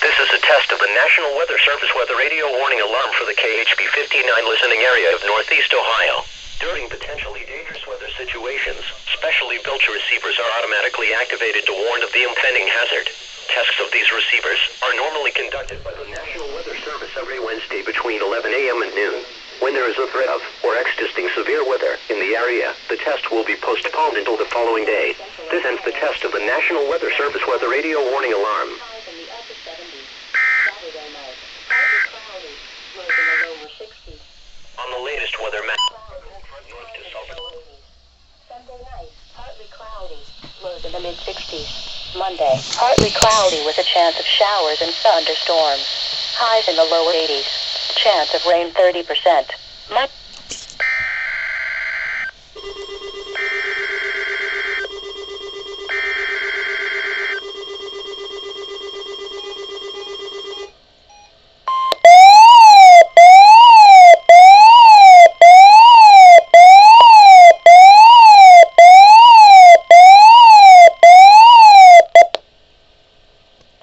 This is a test of the National Weather Service weather radio warning alarm for the KHB 59 listening area of Northeast Ohio. During potentially dangerous weather situations, specially built receivers are automatically activated to warn of the impending hazard. Tests of these receivers are normally conducted by the National Weather Service every Wednesday between 11 a.m. and noon. When there is a threat of or existing severe weather in the area, the test will be postponed until the following day. This ends the test of the National Weather Service weather radio warning alarm. On the latest weather map, Sunday night, partly cloudy, lows in the mid-60s. Monday, partly cloudy with a chance of showers and thunderstorms. Highs in the low 80s. Chance of rain 30%.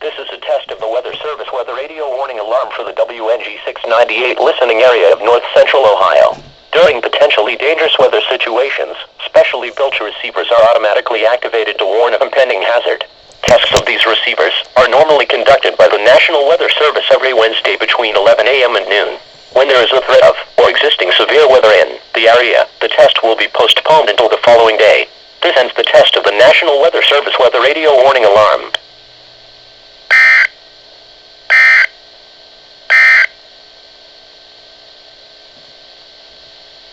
This is a test of the Weather Service weather radio warning alarm for the WNG 698 listening area of North Central Ohio. During potentially dangerous weather situations, specially built receivers are automatically activated to warn of impending hazard. Tests of these receivers are normally conducted by the National Weather Service every Wednesday between 11 a.m. and noon. When there is a threat of or existing severe weather in the area, the test will be postponed until the following day. This ends the test of the National Weather Service weather radio warning alarm.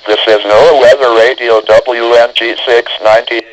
This is NOAA Weather Radio WNG 698.